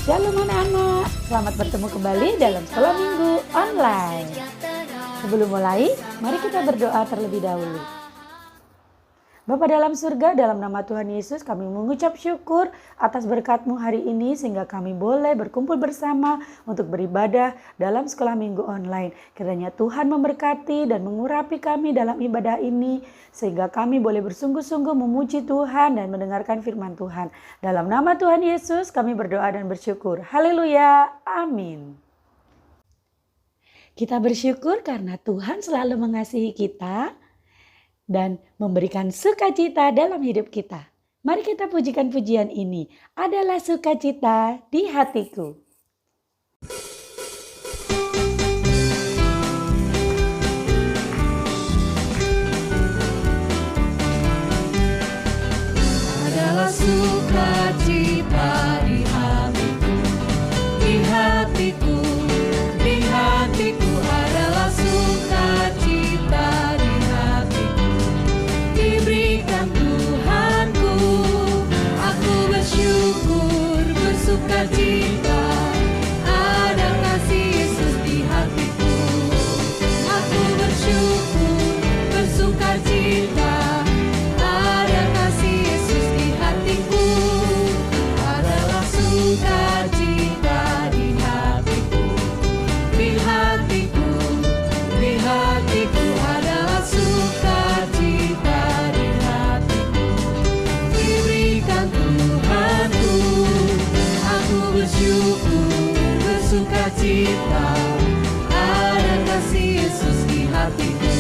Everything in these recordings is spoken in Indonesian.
Shalom anak-anak, selamat bertemu kembali dalam Sekolah Minggu Online. Sebelum mulai, mari kita berdoa terlebih dahulu. Bapa dalam surga, dalam nama Tuhan Yesus kami mengucap syukur atas berkat-Mu hari ini sehingga kami boleh berkumpul bersama untuk beribadah dalam Sekolah Minggu Online. Kiranya Tuhan memberkati dan mengurapi kami dalam ibadah ini sehingga kami boleh bersungguh-sungguh memuji Tuhan dan mendengarkan firman Tuhan. Dalam nama Tuhan Yesus kami berdoa dan bersyukur. Haleluya, amin. Kita bersyukur karena Tuhan selalu mengasihi kita dan memberikan sukacita dalam hidup kita. Mari kita pujikan pujian ini. Adalah sukacita di hatiku. Adalah sukacita di hatiku, di hatiku, di hatiku adalah sukacita di hatiku. Diberikan Tuhanku, aku bersyukur, bersukacita. Ada kasih Yesus di hatiku, aku bersyukur, bersukacita. Ada kasih Yesus di hatiku, adalah sukacita di hatiku, di hatiku, di hatiku adalah sukacita di hatiku. Diberikan Tuhanku, aku bersyukur, bersukacita. Ada kasih Yesus di hatiku,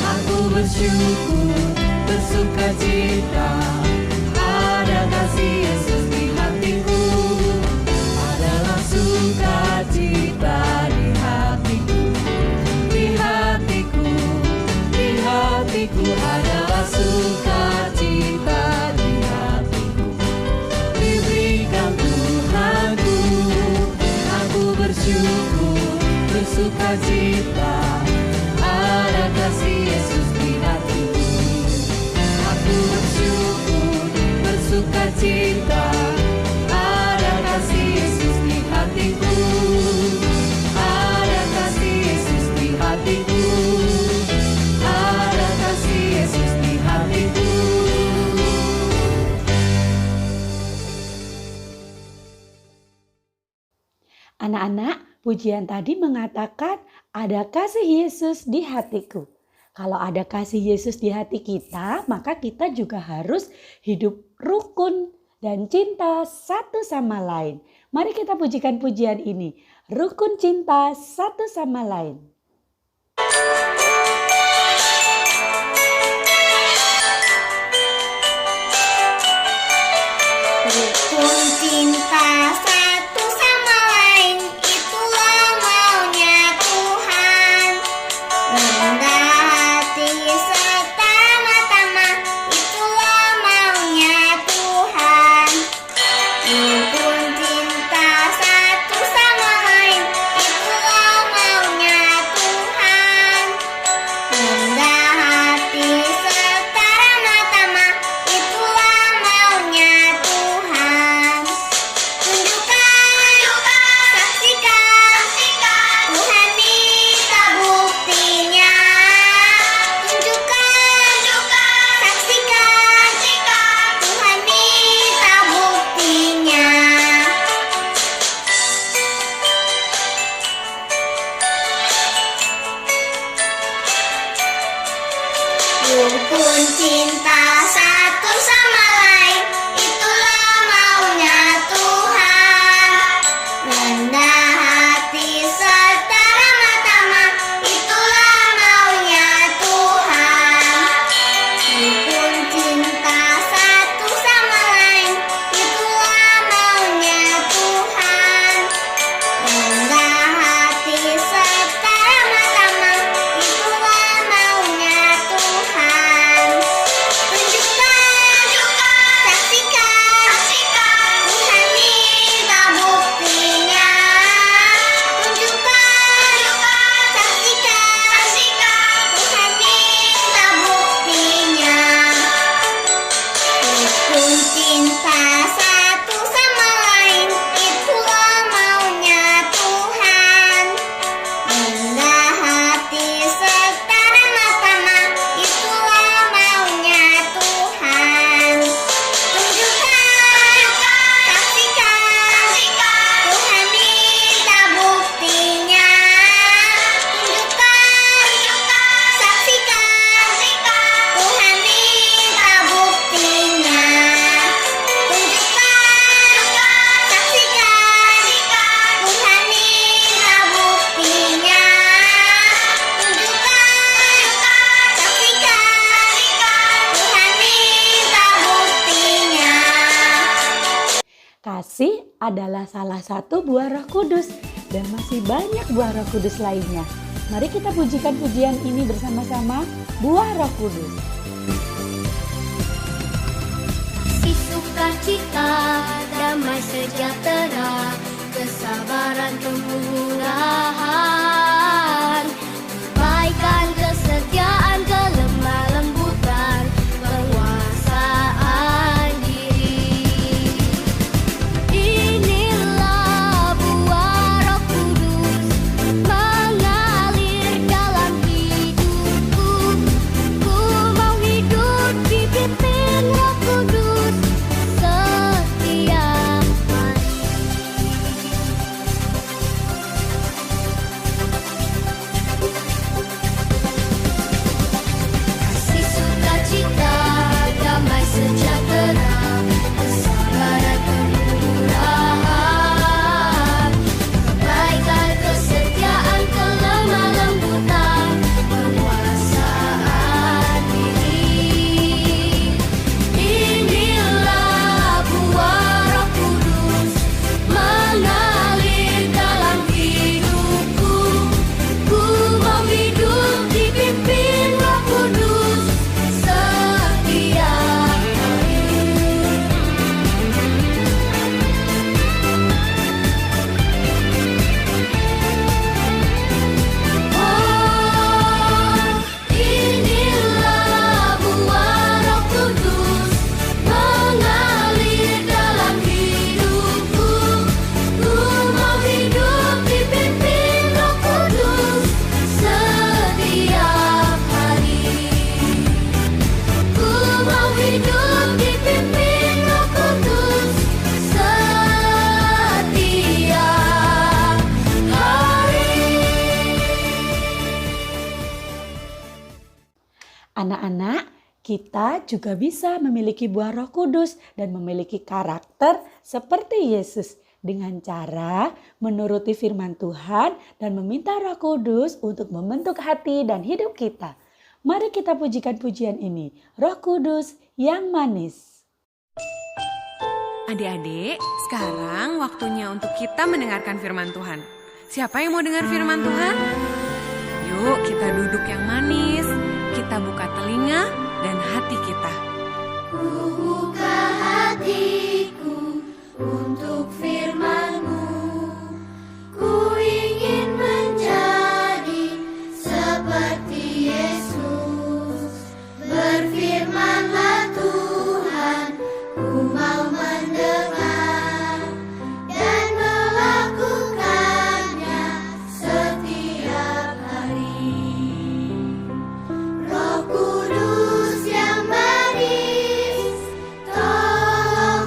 aku bersyukur, bersukacita. Ada kasih Yesus di hatiku, adalah sukacita di hatiku, di hatiku, di hatiku adalah sukacita di hatiku. Diberikan Tuhanku, aku bersyukur, bersukacita. Ada kasih Yesus di hatiku, aku bersyukur, bersukacita. Ada kasih Yesus di hatiku, ada kasih Yesus di hatiku, ada kasih Yesus di hatiku. Anak-anak, pujian tadi mengatakan ada kasih Yesus di hatiku. Kalau ada kasih Yesus di hati kita, maka kita juga harus hidup rukun dan cinta satu sama lain. Mari kita pujikan pujian ini. Rukun cinta satu sama lain. Rukun cinta satu sama lain, itulah maunya Tuhan. Rendah hati pertama-tama, itulah maunya Tuhan. Rukun cinta satu sama lain, itulah maunya Tuhan. Rendah hati pertama-tama, itulah maunya Tuhan. Tunjukkan Kasih adalah salah satu buah Roh Kudus dan masih banyak buah Roh Kudus lainnya. Mari kita pujikan pujian ini bersama-sama, buah Roh Kudus. Kasih, sukacita, damai sejahtera, kesabaran, kemurahan, kebaikan, kesetiaan, kelemah lembutan, penguasaan diri. Inilah buah Roh Kudus mengalir dalam hidupku. Ku mau hidup dipimpin Roh Kudus setiap hari. Kasih, sukacita, damai sejahtera, kesabaran, kemurahan, kebaikan, kesetiaan, kelemah lembutan, penguasaan diri. Inilah buah Roh Kudus mengalir dalam hidupku. Ku mau hidup dipimpin Roh Kudus setiap hari. Oh, inilah buah Roh Kudus mengalir dalam hidupku. Ku mau hidup dipimpin Roh Kudus setiap hari. Ku mau hidup dipimpin Roh Kudus setiap hari. Anak-anak, kita juga bisa memiliki buah Roh Kudus dan memiliki karakter seperti Yesus dengan cara menuruti firman Tuhan dan meminta Roh Kudus untuk membentuk hati dan hidup kita. Mari kita pujikan pujian ini, Roh Kudus yang manis. Adik-adik, sekarang waktunya untuk kita mendengarkan firman Tuhan. Siapa yang mau dengar firman Tuhan? Yuk kita duduk yang manis, kita buka telinga dan hati kita. Ku buka hatiku untuk firman-Mu. Ku ingin menjadi seperti Yesus. Berfirmanlah Tuhan, ku mau mendengar dan melakukannya setiap hari. Roh Kudus yang manis, tolong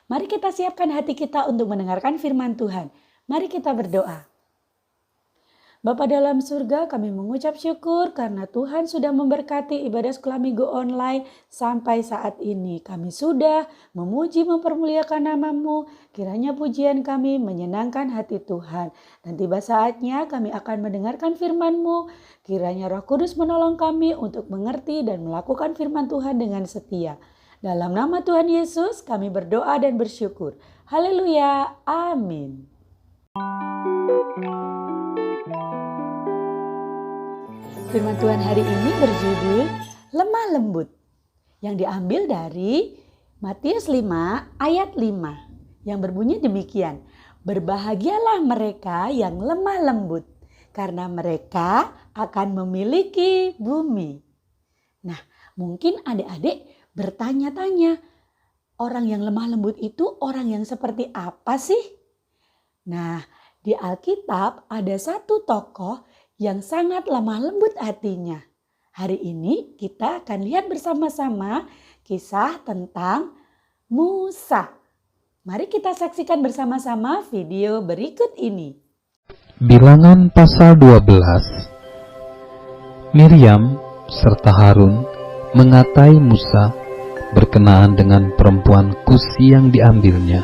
Mari kita siapkan hati kita untuk mendengarkan firman Tuhan. Mari kita berdoa. Bapa dalam surga, kami mengucap syukur karena Tuhan sudah memberkati ibadah sekolah minggu online sampai saat ini. Kami sudah memuji mempermuliakan nama-Mu, kiranya pujian kami menyenangkan hati Tuhan. Dan tiba saatnya kami akan mendengarkan firman-Mu, kiranya Roh Kudus menolong kami untuk mengerti dan melakukan firman Tuhan dengan setia. Dalam nama Tuhan Yesus kami berdoa dan bersyukur. Haleluya, amin. Firman Tuhan hari ini berjudul Lemah Lembut yang diambil dari Matius 5 ayat 5 yang berbunyi demikian. Berbahagialah mereka yang lemah lembut karena mereka akan memiliki bumi. Nah, mungkin adik-adik bertanya-tanya, orang yang lemah lembut itu orang yang seperti apa sih? Nah, di Alkitab ada satu tokoh yang sangat lemah lembut hatinya. Hari ini kita akan lihat bersama-sama kisah tentang Musa. Mari kita saksikan bersama-sama video berikut ini. Bilangan pasal 12. Miriam serta Harun mengatai Musa berkenaan dengan perempuan Kusi yang diambilnya.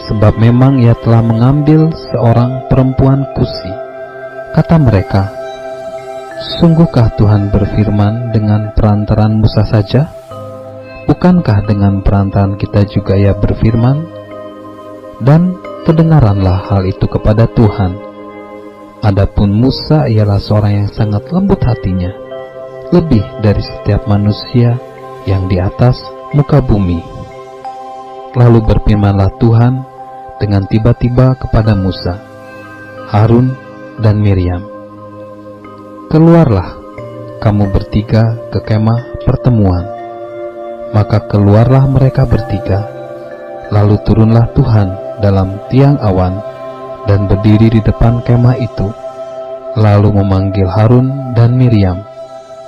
Sebab memang ia telah mengambil seorang perempuan Kusi. Kata mereka, sungguhkah Tuhan berfirman dengan perantaran Musa saja? Bukankah dengan perantaran kita juga ia berfirman? Dan kedengaranlah hal itu kepada Tuhan. Adapun Musa ialah seorang yang sangat lembut hatinya, lebih dari setiap manusia yang di atas muka bumi. Lalu berfirmanlah Tuhan dengan tiba-tiba kepada Musa, Harun, dan Miriam. Keluarlah kamu bertiga ke kemah pertemuan. Maka keluarlah mereka bertiga. Lalu turunlah Tuhan dalam tiang awan dan berdiri di depan kemah itu. Lalu memanggil Harun dan Miriam.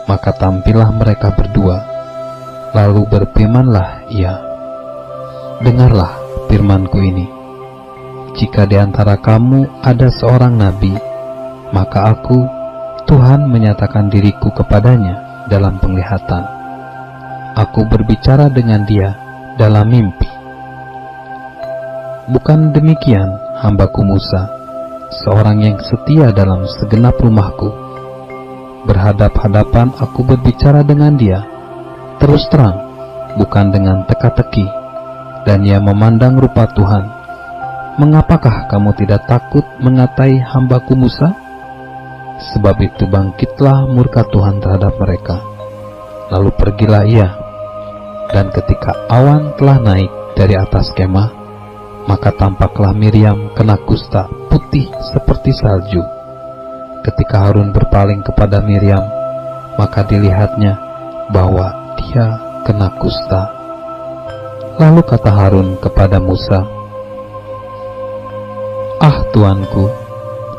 Maka tampillah mereka berdua. Lalu berfirmanlah ia, dengarlah firmanku ini. Jika di antara kamu ada seorang nabi, maka aku, Tuhan, menyatakan diriku kepadanya dalam penglihatan. Aku berbicara dengan dia dalam mimpi. Bukan demikian hambaku Musa, seorang yang setia dalam segenap rumahku. Berhadap-hadapan aku berbicara dengan dia, terus terang, bukan dengan teka-teki, dan ia memandang rupa Tuhan. Mengapakah kamu tidak takut mengatai hambaku Musa? Sebab itu bangkitlah murka Tuhan terhadap mereka. Lalu pergilah ia. Dan ketika awan telah naik dari atas kemah, maka tampaklah Miriam kena kusta putih seperti salju. Ketika Harun berpaling kepada Miriam, maka dilihatnya bahwa dia kena kusta. Lalu kata Harun kepada Musa, "Ah Tuanku,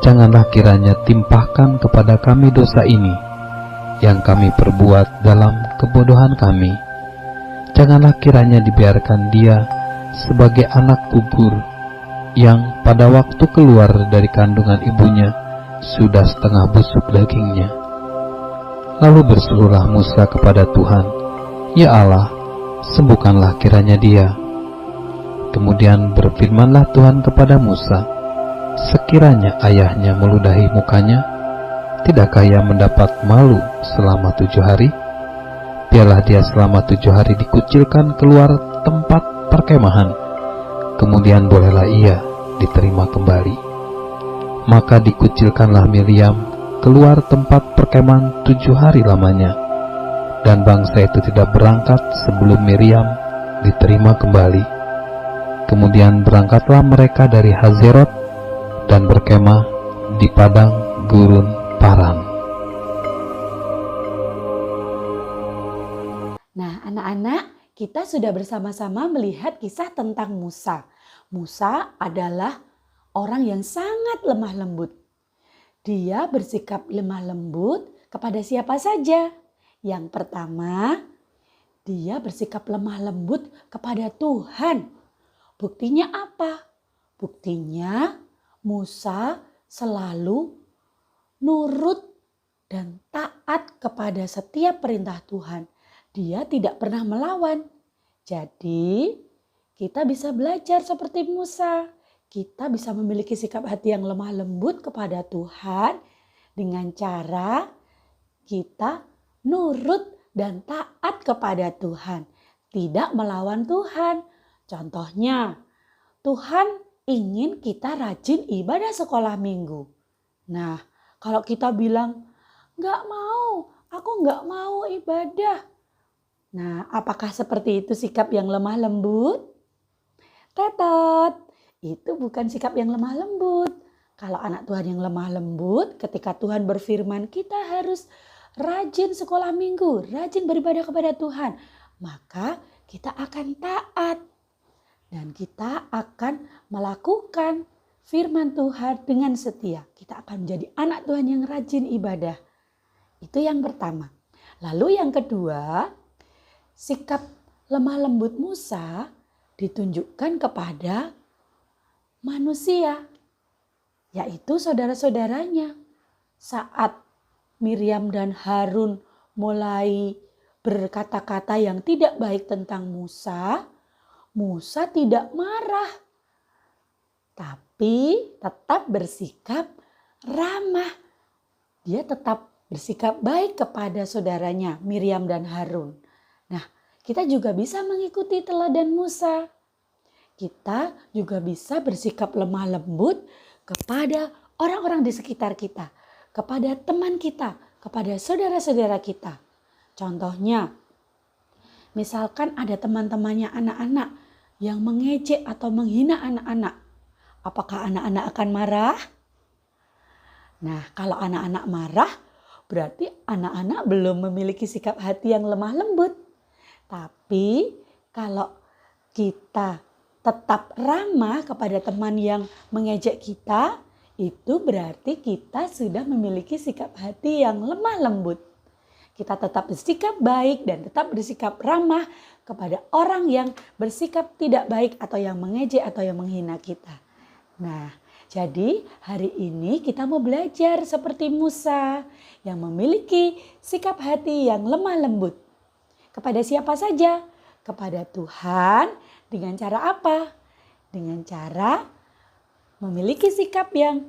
janganlah kiranya timpahkan kepada kami dosa ini yang kami perbuat dalam kebodohan kami. Janganlah kiranya dibiarkan dia sebagai anak gugur yang pada waktu keluar dari kandungan ibunya sudah setengah busuk dagingnya." Lalu berserulah Musa kepada Tuhan, "Ya Allah, sembuhkanlah kiranya dia." Kemudian berfirmanlah Tuhan kepada Musa, "Sekiranya ayahnya meludahi mukanya, tidakkah ia mendapat malu selama 7 hari? Biarlah dia selama 7 hari dikucilkan keluar tempat perkemahan, kemudian bolehlah ia diterima kembali." Maka dikucilkanlah Miriam keluar tempat perkemahan 7 hari lamanya, dan bangsa itu tidak berangkat sebelum Miriam diterima kembali. Kemudian berangkatlah mereka dari Hazerot dan berkemah di padang gurun Paran. Nah, anak-anak, kita sudah bersama-sama melihat kisah tentang Musa. Musa adalah orang yang sangat lemah lembut. Dia bersikap lemah lembut kepada siapa saja. Yang pertama, dia bersikap lemah lembut kepada Tuhan. Buktinya apa? Buktinya Musa selalu nurut dan taat kepada setiap perintah Tuhan. Dia tidak pernah melawan. Jadi kita bisa belajar seperti Musa. Kita bisa memiliki sikap hati yang lemah lembut kepada Tuhan dengan cara kita nurut dan taat kepada Tuhan. Tidak melawan Tuhan. Contohnya, Tuhan ingin kita rajin ibadah sekolah minggu. Nah, kalau kita bilang, aku nggak mau ibadah. Nah, apakah seperti itu sikap yang lemah lembut? Tetot, itu bukan sikap yang lemah lembut. Kalau anak Tuhan yang lemah lembut, ketika Tuhan berfirman kita harus rajin sekolah minggu, rajin beribadah kepada Tuhan, maka kita akan taat. Dan kita akan melakukan firman Tuhan dengan setia. Kita akan menjadi anak Tuhan yang rajin ibadah. Itu yang pertama. Lalu yang kedua, sikap lemah lembut Musa ditunjukkan kepada manusia, yaitu saudara-saudaranya. Saat Miriam dan Harun mulai berkata-kata yang tidak baik tentang Musa, Musa tidak marah, tapi tetap bersikap ramah. Dia tetap bersikap baik kepada saudaranya Miriam dan Harun. Nah, kita juga bisa mengikuti teladan Musa. Kita juga bisa bersikap lemah lembut kepada orang-orang di sekitar kita, kepada teman kita, kepada saudara-saudara kita. Contohnya, misalkan ada teman-temannya anak-anak yang mengejek atau menghina anak-anak. Apakah anak-anak akan marah? Nah, kalau anak-anak marah, berarti anak-anak belum memiliki sikap hati yang lemah lembut. Tapi kalau kita tetap ramah kepada teman yang mengejek kita, itu berarti kita sudah memiliki sikap hati yang lemah lembut. Kita tetap bersikap baik dan tetap bersikap ramah kepada orang yang bersikap tidak baik atau yang mengejek atau yang menghina kita. Nah, jadi hari ini kita mau belajar seperti Musa yang memiliki sikap hati yang lemah lembut. Kepada siapa saja? Kepada Tuhan. Dengan cara apa? Dengan cara memiliki sikap yang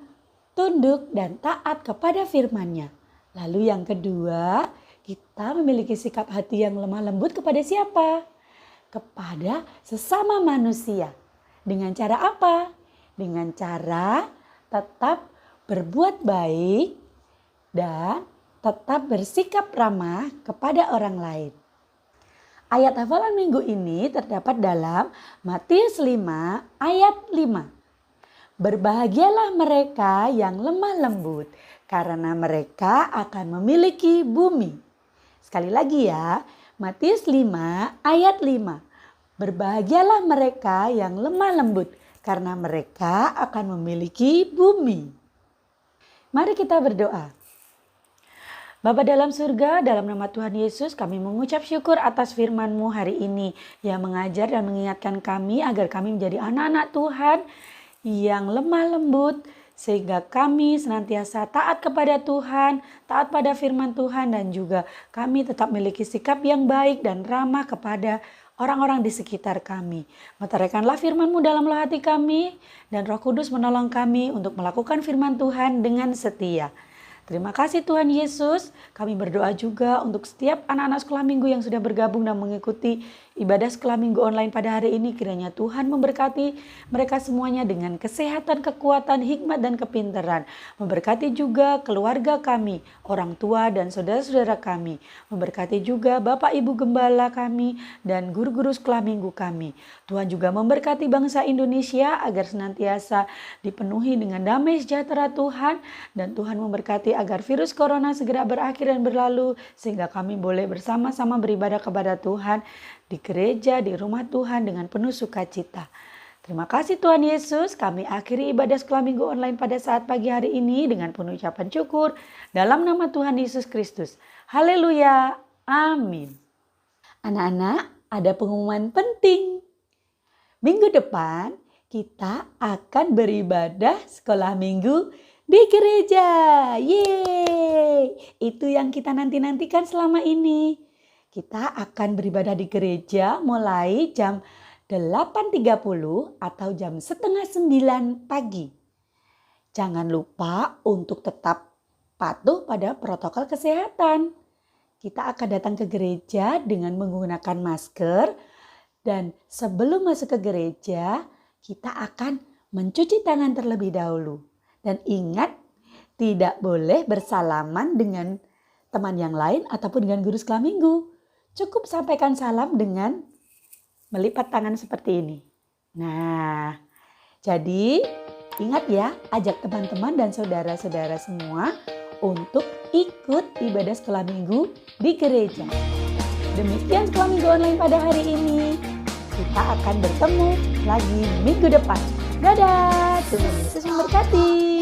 tunduk dan taat kepada firman-Nya. Lalu yang kedua, kita memiliki sikap hati yang lemah lembut kepada siapa? Kepada sesama manusia. Dengan cara apa? Dengan cara tetap berbuat baik dan tetap bersikap ramah kepada orang lain. Ayat hafalan minggu ini terdapat dalam Matius 5 ayat 5. Berbahagialah mereka yang lemah lembut, karena mereka akan memiliki bumi. Sekali lagi ya, Matius 5 ayat 5. Berbahagialah mereka yang lemah lembut, karena mereka akan memiliki bumi. Mari kita berdoa. Bapa dalam surga, dalam nama Tuhan Yesus kami mengucap syukur atas firman-Mu hari ini yang mengajar dan mengingatkan kami agar kami menjadi anak-anak Tuhan yang lemah lembut, sehingga kami senantiasa taat kepada Tuhan, taat pada firman Tuhan, dan juga kami tetap memiliki sikap yang baik dan ramah kepada orang-orang di sekitar kami. Meteraikanlah firman-Mu dalam hati kami, dan Roh Kudus menolong kami untuk melakukan firman Tuhan dengan setia. Terima kasih Tuhan Yesus. Kami berdoa juga untuk setiap anak-anak sekolah minggu yang sudah bergabung dan mengikuti ibadah sekolah minggu online pada hari ini. Kiranya Tuhan memberkati mereka semuanya dengan kesehatan, kekuatan, hikmat, dan kepintaran. Memberkati juga keluarga kami, orang tua dan saudara-saudara kami. Memberkati juga Bapak Ibu Gembala kami dan guru-guru sekolah minggu kami. Tuhan juga memberkati bangsa Indonesia agar senantiasa dipenuhi dengan damai sejahtera Tuhan. Dan Tuhan memberkati agar virus corona segera berakhir dan berlalu, sehingga kami boleh bersama-sama beribadah kepada Tuhan di gereja, di rumah Tuhan dengan penuh sukacita. Terima kasih Tuhan Yesus. Kami akhiri ibadah sekolah minggu online pada saat pagi hari ini dengan penuh ucapan syukur dalam nama Tuhan Yesus Kristus. Haleluya. Amin. Anak-anak, ada pengumuman penting. Minggu depan kita akan beribadah sekolah minggu di gereja. Yeay! Itu yang kita nanti-nantikan selama ini. Kita akan beribadah di gereja mulai jam 8.30 atau jam setengah 9 pagi. Jangan lupa untuk tetap patuh pada protokol kesehatan. Kita akan datang ke gereja dengan menggunakan masker dan sebelum masuk ke gereja kita akan mencuci tangan terlebih dahulu. Dan ingat, tidak boleh bersalaman dengan teman yang lain ataupun dengan guru sekolah minggu. Cukup sampaikan salam dengan melipat tangan seperti ini. Nah, jadi ingat ya, ajak teman-teman dan saudara-saudara semua untuk ikut ibadah sekolah minggu di gereja. Demikian sekolah minggu online pada hari ini. Kita akan bertemu lagi minggu depan. Dadah, Tuhan Yesus memberkati.